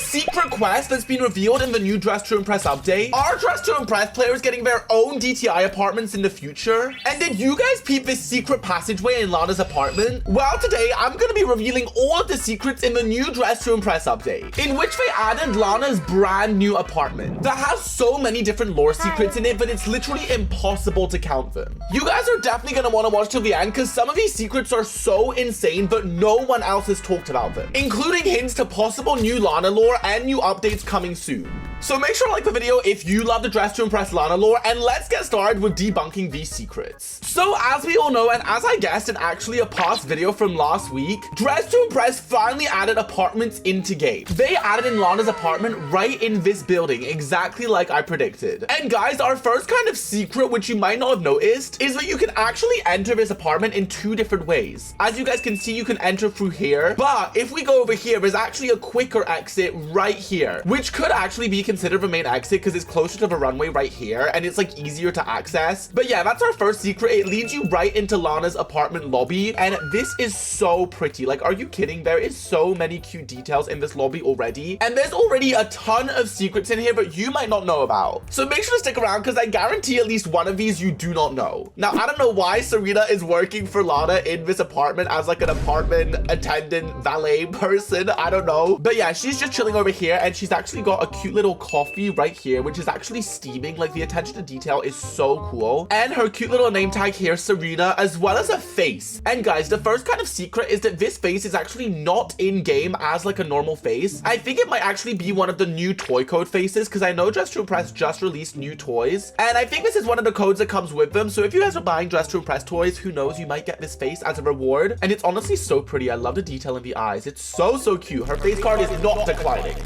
secret quest that's been revealed in the new Dress to Impress update? Are Dress to Impress players getting their own DTI apartments in the future? And did you guys peep this secret passageway in Lana's apartment? Well, today I'm going to be revealing all of the secrets in the new Dress to Impress update, in which they added Lana's brand new apartment that has so many different lore secrets in it, but it's literally impossible to count them. You guys are definitely going to want to watch till the end because some of these secrets are so insane, but no one else has talked about them, including hints to possible new Lana lore and new updates coming soon. So make sure to like the video if you love the Dress to Impress Lana lore, and let's get started with debunking these secrets. So as we all know, and as I guessed in actually a past video from last week, Dress to Impress finally added apartments into game. They added in Lana's apartment right in this building, exactly like I predicted. And guys, our first kind of secret, which you might not have noticed, is that you can actually enter this apartment in two different ways. As you guys can see, you can enter through here, but if we go over here, there's actually a quicker exit right here, which could actually be considered the main exit because it's closer to the runway right here and it's like easier to access. But yeah, that's our first secret. It leads you right into Lana's apartment lobby, and this is so pretty. Like, are you kidding? There is so many cute details in this lobby already, and there's already a ton of secrets in here that you might not know about. So make sure to stick around because I guarantee at least one of these you do not know. Now, I don't know why Serena is working for Lana in this apartment as like an apartment attendant valet person. I don't know. But yeah, she's just chilling over here, and she's actually got a cute little coffee right here, which is actually steaming. Like, the attention to detail is so cool. And her cute little name tag here, Serena, as well as a face. And guys, the first kind of secret is that this face is actually not in game as like a normal face. I think it might actually be one of the new toy code faces because I know Dress to Impress just released new toys, and I think this is one of the codes that comes with them. So if you guys are buying Dress to Impress toys, who knows, you might get this face as a reward. And it's honestly so pretty. I love the detail in the eyes. It's so cute. Her face card is not declining.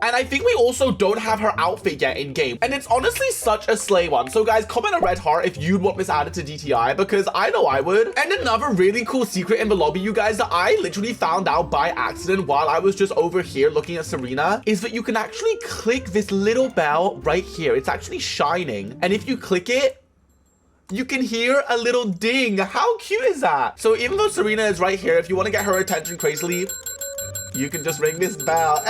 And I think we also don't have her outfit yet in game, and it's honestly such a slay one. So guys, comment a red heart if you'd want this added to DTI, because I know I would. And another really cool secret in the lobby, you guys, that I literally found out by accident while I was just over here looking at Serena, is that you can actually click this little bell right here. It's actually shining, and if you click it, you can hear a little ding. How cute is that? So even though Serena is right here, if you want to get her attention crazily, you can just ring this bell.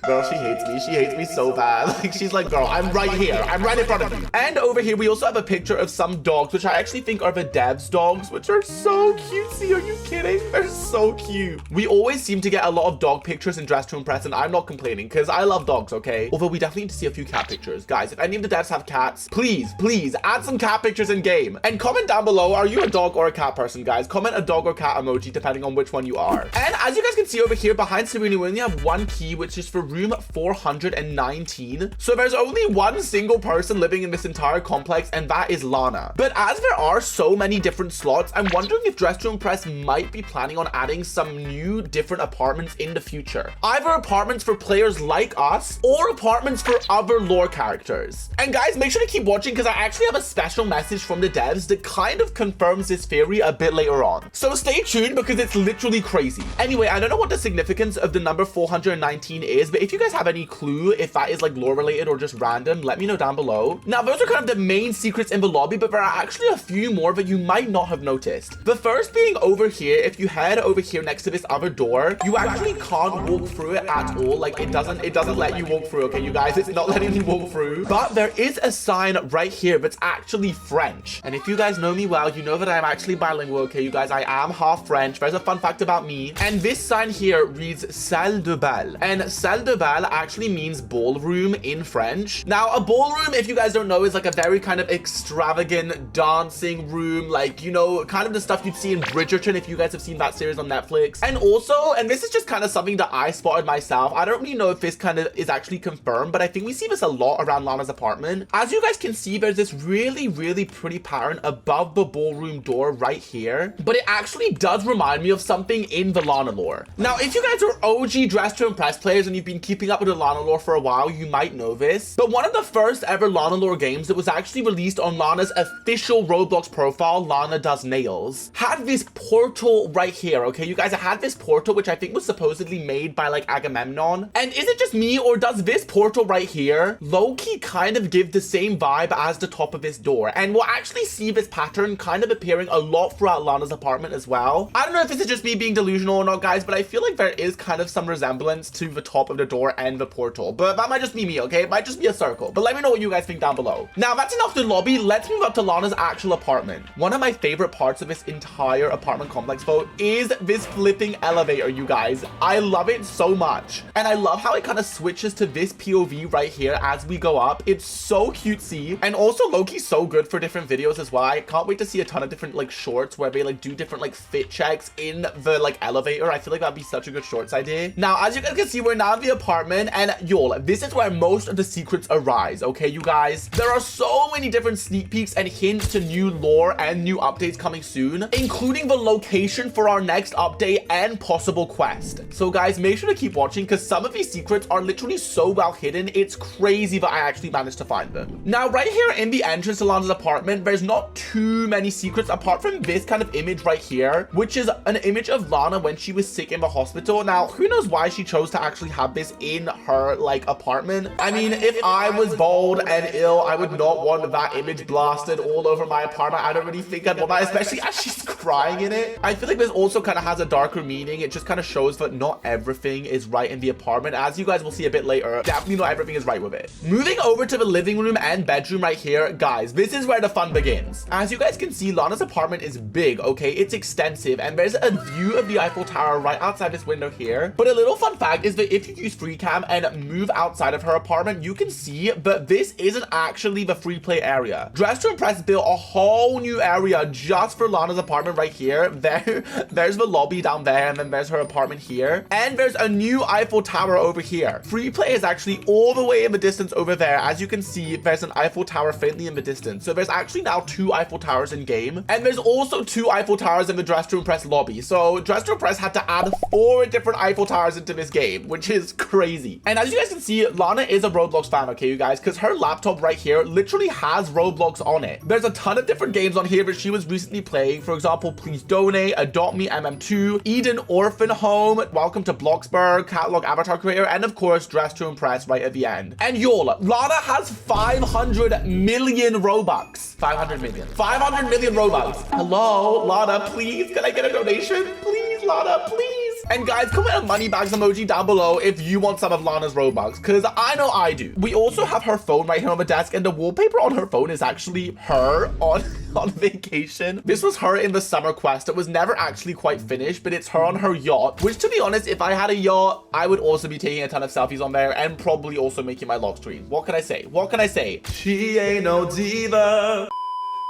Girl, she hates me. She hates me so bad. Like, she's like, girl, I'm right here. I'm right in front of you. And over here, we also have a picture of some dogs, which I actually think are the devs dogs, which are so cutesy. Are you kidding? They're so cute. We always seem to get a lot of dog pictures in Dress to Impress, and I'm not complaining because I love dogs, okay? Although we definitely need to see a few cat pictures. Guys, if any of the devs have cats, please add some cat pictures in game. And comment down below, are you a dog or a cat person, guys? Comment a dog or cat emoji depending on which one you are. And as you guys can see over here, behind Serena, we only have one key, which is for room 419. So there's only one single person living in this entire complex, and that is Lana. But as there are so many different slots, I'm wondering if Dress to Impress might be planning on adding some new different apartments in the future. Either apartments for players like us or apartments for other lore characters. And guys, make sure to keep watching because I actually have a special message from the devs that kind of confirms this theory a bit later on. So stay tuned because it's literally crazy. Anyway, I don't know what the significance of the number 419 is, but if you guys have any clue if that is like lore related or just random, let me know down below. Now, those are kind of the main secrets in the lobby, but there are actually a few more that you might not have noticed. The first being over here. If you head over here next to this other door, you actually can't walk through it at all. Like, it doesn't let you walk through, okay, you guys? It's not letting you walk through. But there is a sign right here that's actually French. And if you guys know me well, you know that I'm actually bilingual, okay, you guys? I am half French. There's a fun fact about me. And this sign here reads Salle de Bal. And Salle de Bal actually means ballroom in French. Now, a ballroom, if you guys don't know, is like a very kind of extravagant dancing room, like, you know, kind of the stuff you'd see in Bridgerton if you guys have seen that series on Netflix. And also, and this is just kind of something that I spotted myself, I don't really know if this kind of is actually confirmed, but I think we see this a lot around Lana's apartment. As you guys can see, there's this really pretty pattern above the ballroom door right here, but it actually does remind me of something in the Lana lore. Now, if you guys are OG Dress to Impress players and you've been keeping up with the Lana lore for a while, you might know this, but one of the first ever Lana lore games that was actually released on Lana's official Roblox profile, Lana Does Nails, had this portal right here, okay, you guys? It had this portal, which I think was supposedly made by like Agamemnon. And is it just me, or does this portal right here low-key kind of give the same vibe as the top of this door? And we'll actually see this pattern kind of appearing a lot throughout Lana's apartment as well. I don't know if this is just me being delusional or not, guys, but I feel like there is kind of some resemblance to the top of the door and the portal. But that might just be me, okay? It might just be a circle. But let me know what you guys think down below. Now, that's enough the lobby. Let's move up to Lana's actual apartment. One of my favorite parts of this entire apartment complex, though, is this flipping elevator, you guys. I love it so much. And I love how it kind of switches to this POV right here as we go up. It's so cutesy. And also, low-key so good for different videos as well. I can't wait to see a ton of different, like, shorts where they, like, do different, like, fit checks in the, like, elevator. I feel like that'd be such a good shorts idea. Now, as you guys can see, we're now in the apartment. And, y'all, this is where most of the secrets arise, okay, you guys? There are so many different sneak peeks and hints to new lore and new updates coming soon, including the location for our next update and possible quest. So, guys, make sure to keep watching because some of these secrets are literally so well hidden. It's crazy that I actually managed to find them. Now, right here in the entrance to Lana's apartment, there's not too many secrets apart from this kind of image right here, which is an image of Lana when she was sick in the hospital. Now, who knows why she chose to actually have this in her, like, apartment? I mean, if I was bald and ill, I would not want that image blasted all over my apartment. I don't really think I'd want that, especially as she's crying in it. I feel like this also kind of has a darker meaning. It just kind of shows that not everything is right in the apartment. As you guys will see a bit later, definitely not everything is right with it. Moving over to the living room and bedroom right here, guys, this is where the fun begins. As you guys can see, Lana's apartment is big, okay? It's extensive, and there's a view of the Eiffel Tower right outside this window here. But a little fun fact is that if you use free cam and move outside of her apartment, you can see, but this isn't actually the free play area. Dress to Impress built a whole new area just for Lana's apartment right here. There's the lobby down there, and then there's her apartment here. And there's a new Eiffel Tower over here. Free play is actually all the way in the distance over there. As you can see, there's an Eiffel Tower faintly in the distance. So there's actually now 2 Eiffel Towers in game. And there's also 2 Eiffel Towers in the Dress to Impress lobby. So Dress to Impress had to add 4 different Eiffel Towers into this game, which is crazy. And as you guys can see, Lana is a Roblox fan, okay, you guys? Because her laptop right here literally has Roblox on it. There's a ton of different games on here that she was recently playing. For example, Please Donate, Adopt Me MM2, Eden Orphan Home, Welcome to Bloxburg, Catalog Avatar Creator, and of course, Dress to Impress right at the end. And y'all, Lana has 500 million Robux. 500 million. 500 million Robux. Hello, Lana, please, can I get a donation? Please, Lana, please. And guys, comment a money bags emoji down below if you want some of Lana's Robux, because I know I do. We also have her phone right here on the desk, and the wallpaper on her phone is actually her on vacation. This was her in the summer quest. It was never actually quite finished, but it's her on her yacht, which, to be honest, if I had a yacht, I would also be taking a ton of selfies on there and probably also making my log stream. What can I say? What can I say? She ain't no diva.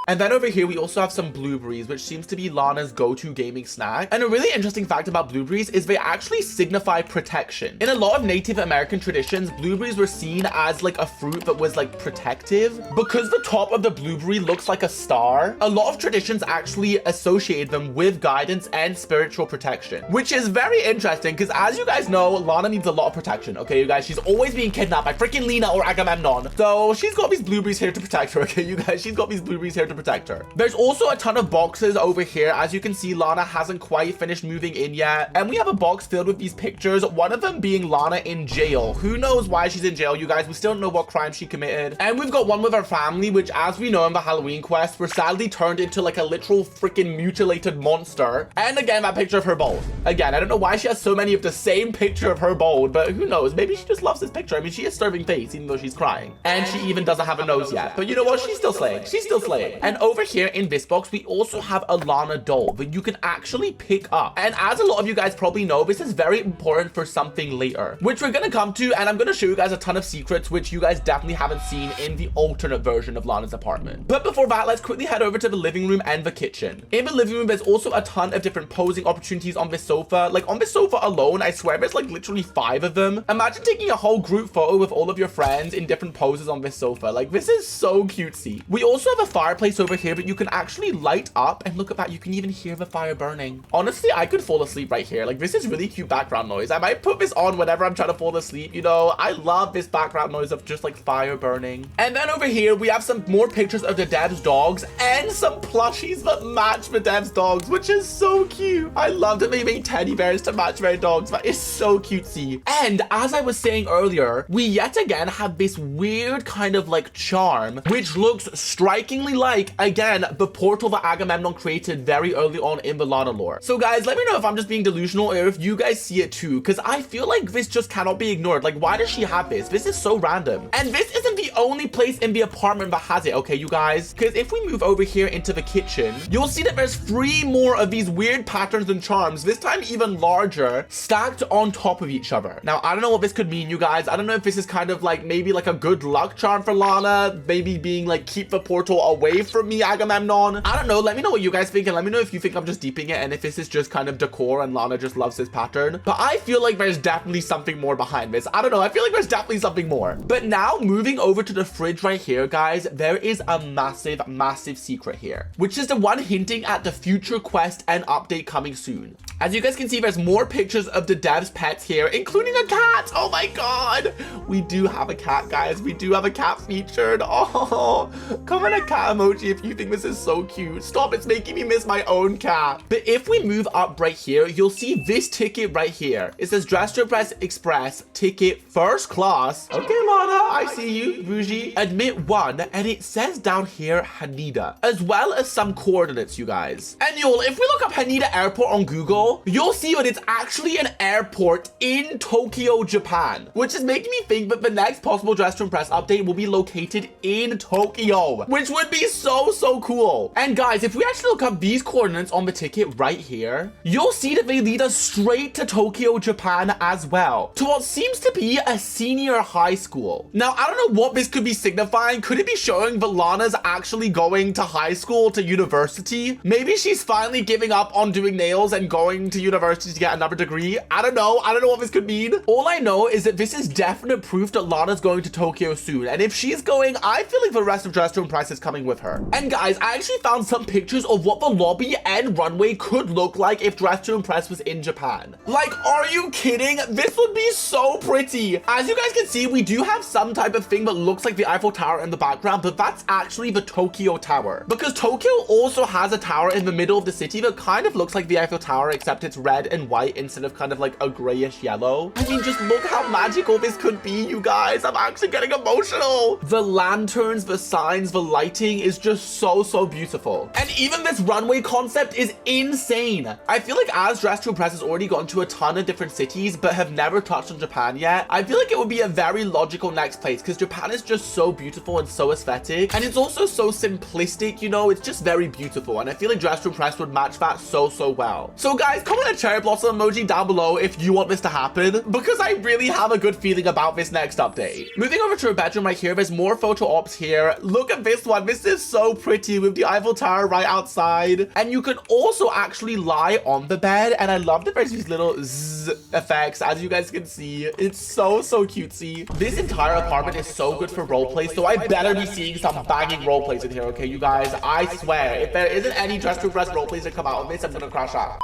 And then over here, we also have some blueberries, which seems to be Lana's go-to gaming snack. And a really interesting fact about blueberries is they actually signify protection. In a lot of Native American traditions, blueberries were seen as like a fruit that was like protective. Because the top of the blueberry looks like a star, a lot of traditions actually associate them with guidance and spiritual protection, which is very interesting because, as you guys know, Lana needs a lot of protection, okay, you guys? She's always being kidnapped by freaking Lina or Agamemnon. So she's got these blueberries here to protect her, okay, you guys? She's got these blueberries here to protect her. There's also a ton of boxes over here. As you can see, Lana hasn't quite finished moving in yet, and we have a box filled with these pictures, one of them being Lana in jail. Who knows why she's in jail, you guys? We still don't know what crime she committed. And we've got one with her family, which, as we know in the Halloween quest, were sadly turned into like a literal freaking mutilated monster. And again, that picture of her bald. Again, I don't know why she has so many of the same picture of her bald, but who knows? Maybe she just loves this picture. I mean, she is starving face even though she's crying, and she even doesn't have a nose yet. But you know what? She's still slaying. She's still slaying. And over here in this box, we also have a Lana doll that you can actually pick up. And as a lot of you guys probably know, this is very important for something later, which we're gonna come to, and I'm gonna show you guys a ton of secrets which you guys definitely haven't seen in the alternate version of Lana's apartment. But before that, let's quickly head over to the living room and the kitchen. In the living room, there's also a ton of different posing opportunities on this sofa. Like on this sofa alone, I swear there's like literally 5 of them. Imagine taking a whole group photo with all of your friends in different poses on this sofa. Like, this is so cutesy. We also have a fireplace over here that you can actually light up, and look at that, you can even hear the fire burning. Honestly, I could fall asleep right here. Like, this is really cute background noise. I might put this on whenever I'm trying to fall asleep. You know, I love this background noise of just like fire burning. And then over here, we have some more pictures of the devs dogs and some plushies that match the devs dogs, which is so cute. I love that they made teddy bears to match their dogs. That is so cutesy. And as I was saying earlier, we yet again have this weird kind of like charm, which looks strikingly like like, again, the portal that Agamemnon created very early on in the Lana lore. So guys, let me know if I'm just being delusional or if you guys see it too, because I feel like this just cannot be ignored. Like, why does she have this? This is so random. And this isn't the only place in the apartment that has it, okay, you guys? Because if we move over here into the kitchen, you'll see that there's 3 more of these weird patterns and charms, this time even larger, stacked on top of each other. Now, I don't know what this could mean, you guys. I don't know if this is kind of like maybe like a good luck charm for Lana, maybe being like, keep the portal away from me, Agamemnon. I don't know. Let me know what you guys think, and let me know if you think I'm just deeping it and if this is just kind of decor and Lana just loves this pattern. But I feel like there's definitely something more behind this. I don't know. I feel like there's definitely something more. But now moving over to the fridge right here, guys, there is a massive, massive secret here, which is the one hinting at the future quest and update coming soon. As you guys can see, there's more pictures of the dev's pets here, including a cat. Oh my god. We do have a cat, guys. We do have a cat featured. Oh, comment a cat emoji if you think this is so cute. Stop, it's making me miss my own cat. But if we move up right here, you'll see this ticket right here. It says Dress to Impress Express ticket first class. Okay, Lana, I see you. Bougie. Admit 1, and it says down here Haneda, as well as some coordinates, you guys. And y'all, if we look up Haneda Airport on Google, you'll see that it's actually an airport in Tokyo, Japan, which is making me think that the next possible Dress to Impress update will be located in Tokyo, which would be so cool. And guys, if we actually look up these coordinates on the ticket right here, you'll see that they lead us straight to Tokyo, Japan as well, to what seems to be a senior high school. Now, I don't know what this could be signifying. Could it be showing that Lana's actually going to high school, to university? Maybe she's finally giving up on doing nails and going to university to get another degree. I don't know what this could mean. All I know is that this is definite proof that Lana's going to Tokyo soon, and if she's going, I feel like the rest of Dress to Impress is coming with her. And guys, I actually found some pictures of what the lobby and runway could look like if Dress to Impress was in Japan. Like, are you kidding? This would be so pretty. As you guys can see, we do have some type of thing that looks like the Eiffel Tower in the background, but that's actually the Tokyo Tower, because Tokyo also has a tower in the middle of the city that kind of looks like the Eiffel Tower, except it's red and white instead of kind of like a grayish yellow. I mean, just look how magical this could be, you guys. I'm actually getting emotional. The lanterns, the signs, the lighting is just so beautiful. And even this runway concept is insane. I feel like as Dress to Impress has already gone to a ton of different cities but have never touched on Japan yet, I feel like it would be a very logical next place, because Japan is just so beautiful and so aesthetic, and it's also so simplistic, you know. It's just very beautiful, and I feel like Dress to Impress would match that so well. So guys, comment a cherry blossom emoji down below if you want this to happen, because I really have a good feeling about this next update. Moving over to her bedroom right here, there's more photo ops here. Look at this one. This is so pretty with the Eiffel Tower right outside, and you can also actually lie on the bed, and I love that there's these little zzz effects, as you guys can see. It's so cutesy. This entire apartment is so good for roleplay, so I better be seeing some banging roleplays in here, okay, you guys? I swear, if there isn't any Dress to Impress roleplays that come out of this, I'm gonna crash out.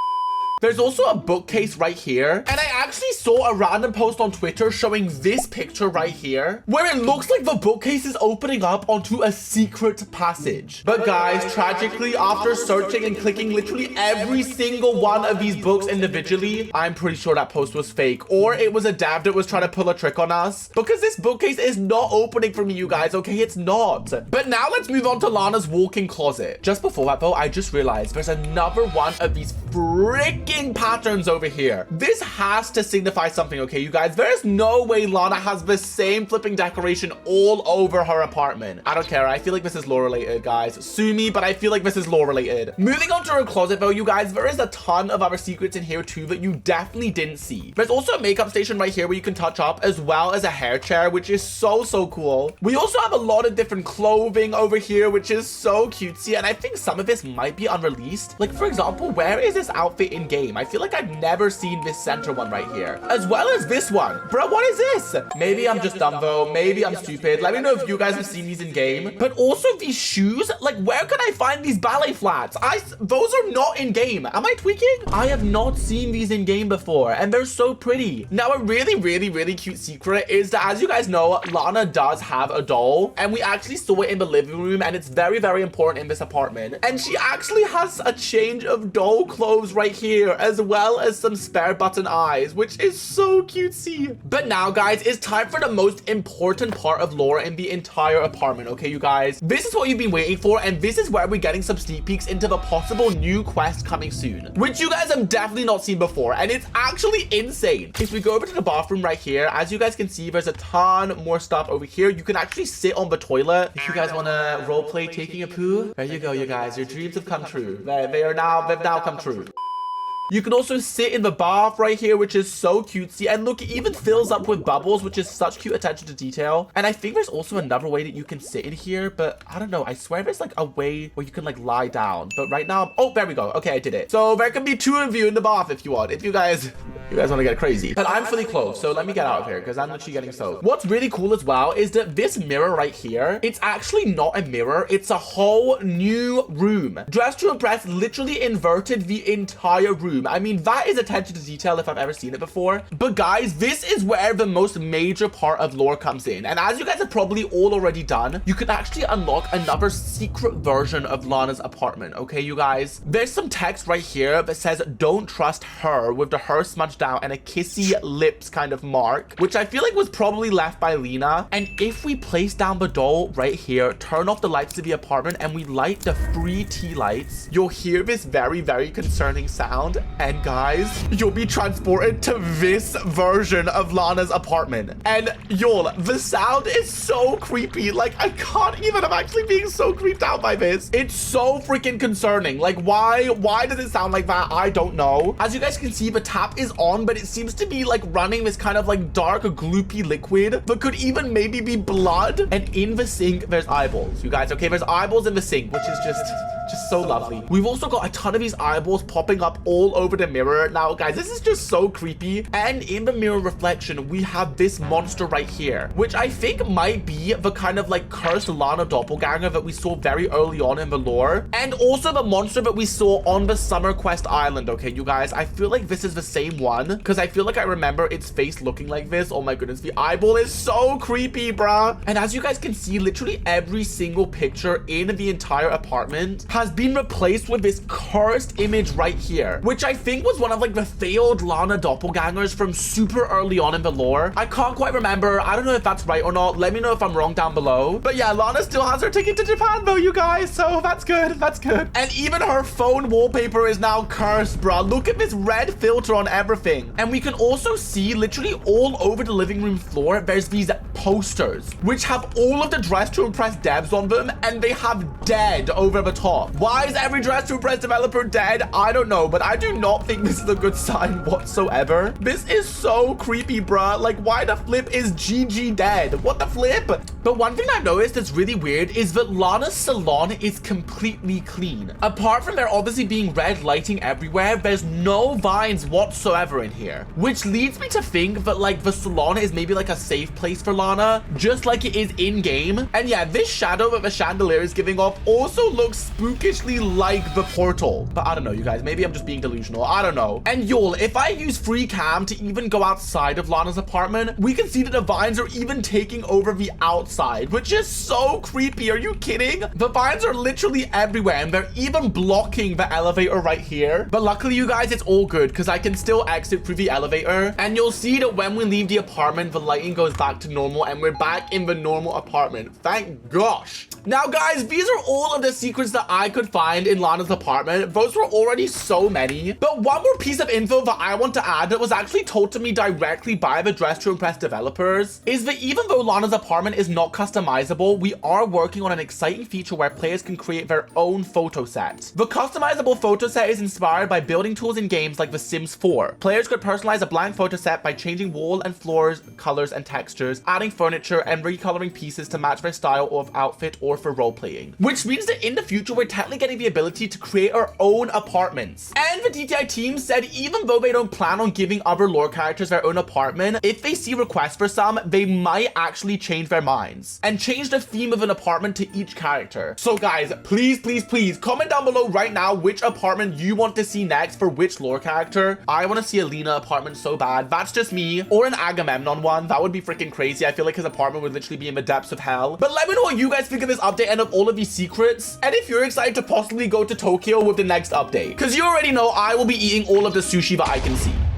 There's also a bookcase right here, and I actually saw a random post on Twitter showing this picture right here, where it looks like the bookcase is opening up onto a secret passage. But guys, tragically, after searching and clicking literally every single one of these books individually, I'm pretty sure that post was fake, or it was a dev that was trying to pull a trick on us, because this bookcase is not opening for me, you guys, okay? It's not. But now let's move on to Lana's walk-in closet. Just before that though, I just realized there's another one of these freaking patterns over here. This has to signify something, okay, you guys? There's no way Lana has the same flipping decoration all over her apartment. I don't care. I feel like this is lore related, guys. Sue me, but I feel like this is lore related. Moving on to her closet though, you guys, there is a ton of other secrets in here too that you definitely didn't see. There's also a makeup station right here where you can touch up, as well as a hair chair, which is so cool. We also have a lot of different clothing over here, which is so cutesy, and I think some of this might be unreleased. Like, for example, where is this outfit in game? I feel like I've never seen this center one right here, as well as this one. Bro, what is this? Maybe I'm just dumb though. Maybe I'm stupid. Let me know if you guys have seen these in game. But also these shoes, like, where can I find these ballet flats? Those are not in game. Am I tweaking? I have not seen these in game before, and they're so pretty. Now, a really cute secret is that, as you guys know, Lana does have a doll, and we actually saw it in the living room, and it's very important in this apartment. And she actually has a change of doll clothes right here. here, as well as some spare button eyes, which is so cutesy. But now, guys, it's time for the most important part of lore in the entire apartment, okay, you guys? This is what you've been waiting for, and this is where we're getting some sneak peeks into the possible new quest coming soon, which you guys have definitely not seen before, and it's actually insane. If we go over to the bathroom right here, as you guys can see, there's a ton more stuff over here. You can actually sit on the toilet. If you guys want to roleplay taking a poo, there you go, you guys. Your dreams have come true. They've now come true. You can also sit in the bath right here, which is so cutesy. And look, it even fills up with bubbles, which is such cute attention to detail. And I think there's also another way that you can sit in here, but I don't know. I swear there's like a way where you can like lie down. But right now, oh, there we go. Okay, I did it. So there can be 2 of you in the bath if you want. If you guys want to get crazy. But I'm fully clothed, so let me get out of here because I'm literally getting soaked. What's really cool as well is that this mirror right here, it's actually not a mirror. It's a whole new room. Dress to Impress literally inverted the entire room. I mean, that is attention to detail if I've ever seen it before. But guys, this is where the most major part of lore comes in. And as you guys have probably all already done, you can actually unlock another secret version of Lana's apartment. Okay, you guys? There's some text right here that says, "Don't trust her," with the her smudged down and a kissy lips kind of mark, which I feel like was probably left by Lina. And if we place down the doll right here, turn off the lights of the apartment, and we light the free tea lights, you'll hear this very, very concerning sound. And guys, you'll be transported to this version of Lana's apartment. And y'all, the sound is so creepy. Like, I can't even, I'm actually being so creeped out by this. It's so freaking concerning. Like, why does it sound like that? I don't know. As you guys can see, the tap is on, but it seems to be like running this kind of like dark, gloopy liquid that could even maybe be blood. And in the sink, there's eyeballs. You guys, okay? There's eyeballs in the sink, which is just so lovely. We've also got a ton of these eyeballs popping up all over the mirror. Now, guys, this is just so creepy. And in the mirror reflection, we have this monster right here, which I think might be the kind of like cursed Lana doppelganger that we saw very early on in the lore. And also the monster that we saw on the Summer Quest Island, okay, you guys? I feel like this is the same one because I feel like I remember its face looking like this. Oh my goodness, the eyeball is so creepy, bruh. And as you guys can see, literally every single picture in the entire apartment has been replaced with this cursed image right here, which I think was one of like the failed Lana doppelgangers from super early on in the lore. I can't quite remember. I don't know if that's right or not. Let me know if I'm wrong down below. But yeah, Lana still has her ticket to Japan though, you guys. So that's good. That's good. And even her phone wallpaper is now cursed, bruh. Look at this red filter on everything. And we can also see literally all over the living room floor, there's these posters, which have all of the Dress to Impress devs on them, and they have dead over the top. Why is every Dress to Impress developer dead? I don't know, but I do not think this is a good sign whatsoever. This is so creepy, bruh. Like, why the flip is GG dead? What the flip? But one thing I've noticed that's really weird is that Lana's salon is completely clean. Apart from there obviously being red lighting everywhere, there's no vines whatsoever in here, which leads me to think that like the salon is maybe like a safe place for Lana, just like it is in game. And yeah, this shadow that the chandelier is giving off also looks spookishly like the portal. But I don't know, you guys, maybe I'm just being delusional. I don't know. And y'all, if I use free cam to even go outside of Lana's apartment, we can see that the vines are even taking over the outside, which is so creepy. Are you kidding? The vines are literally everywhere, and they're even blocking the elevator right here. But luckily, you guys, it's all good because I can still exit through the elevator. And you'll see that when we leave the apartment, the lighting goes back to normal and we're back in the normal apartment. Thank gosh. Now, guys, these are all of the secrets that I could find in Lana's apartment. Those were already so many. But one more piece of info that I want to add that was actually told to me directly by the Dress to Impress developers is that even though Lana's apartment is not customizable, we are working on an exciting feature where players can create their own photo set. The customizable photo set is inspired by building tools in games like The Sims 4. Players could personalize a blank photo set by changing wall and floors, colors and textures, adding furniture, and recoloring pieces to match their style of outfit or for role-playing. Which means that in the future, we're technically getting the ability to create our own apartments. And the DTI team said even though they don't plan on giving other lore characters their own apartment, if they see requests for some, they might actually change their minds and change the theme of an apartment to each character. So guys, please, please, please comment down below right now which apartment you want to see next for which lore character. I want to see a Lina apartment so bad. That's just me. Or an Agamemnon one. That would be freaking crazy. I feel like his apartment would literally be in the depths of hell. But let me know what you guys think of this update and of all of these secrets, and if you're excited to possibly go to Tokyo with the next update. Because you already know I will be eating all of the sushi that I can see.